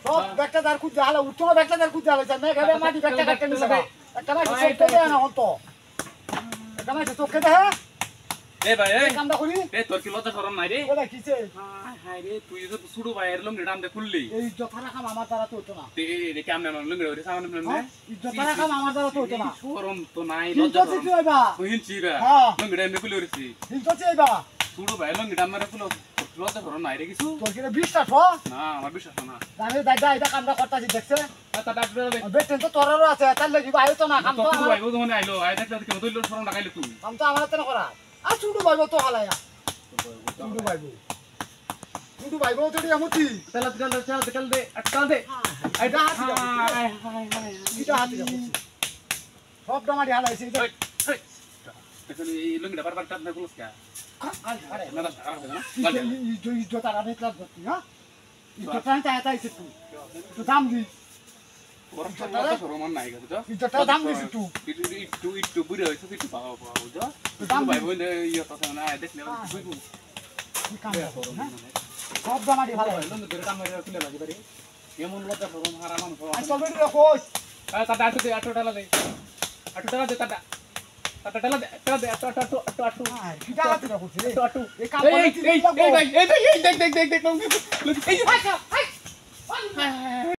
সব ব্যাগটা দার খুঁজে হালা উঠছো না ব্যাগটা দার খুঁজে হালা না গেলে মাটি ব্যাগটা কাটতে নিছে না একটা মাটি চোখে দেয় না হতো একটা মাটি চোখে দেয় এ ভাই এই কামটা করি এ তোর কি লজ্জা শরম নাই রে ওটা কিছে হাই রে তুই তো সুড়ু ভাইয়ের লঙ্গি ডাম দে খুললি এই ইজ্জত রাখাম আমার দ্বারা তো হতো না তে রে কেমনে লঙ্গি ওরে সামনে মনে ইজ্জত রাখাম আমার দ্বারা তো হতো না শরম তো নাই লজ্জা ইজ্জত কি হইবা তুই হিলছিরা হ্যাঁ লঙ্গি ডাম খুলে ওরেছি ইজ্জত কি হইবা সুড়ু ভাই লঙ্গি ডাম মারে খুলো লজ্জা শরম নাই রে কিছু তোর কি বিশ্বাস হ না আমার বিশ্বাস না আমি দাদা এটা কামটা করতেছি দেখছে তা ডাক্তার দে বেটেন তো তোরও আছে তার লাগি ভাই তো না কাম তো তুই ভাই বন্ধু মনে আইলো আই দেখলে কেমন তুই শরম লাগাইলে তুই কাম তো আমার তো না করা আর ছুটু ভাইবো তো হালায়া ছুটু ভাইবো তো এমতি চল দে চল দে এটা হাতি হাই হাই হাই এটা হাতি সব ডামারি হালাইছে এটা এখন এই লঙ্গিটা বারবার টাপ না গুলস কা আরে না না ইজ্জত আর আমি ক্লাস করছি হ্যাঁ ইজ্জত আমি তাই তাই তুই তো দাম দি ওর লজ্জা শরম নাই গো বুঝছো ইজ্জতটা দাম দিছি তুই একটু বুড়ি হইছে একটু পাওয়া বুঝছো ভাই বোন ইয়া কথা না দেখলে বুঝবো কি কাম হ্যাঁ সব ডামারি ভালো লঙ্গি ধরে টাম মেরে খুলে লাগি পারি এমন লজ্জা শরম হারা মানুষ আজ কবে দেখোস টাটা আটু দে আটু টালা দে আটু টালা দে টাটা টাটা টালা দে টালা দে আটু আটু আটু আটু কিটা হাতি না করছিস আটু আটু এই কাম এই করে এই এই দেখ দেখ দেখ দেখ দেখ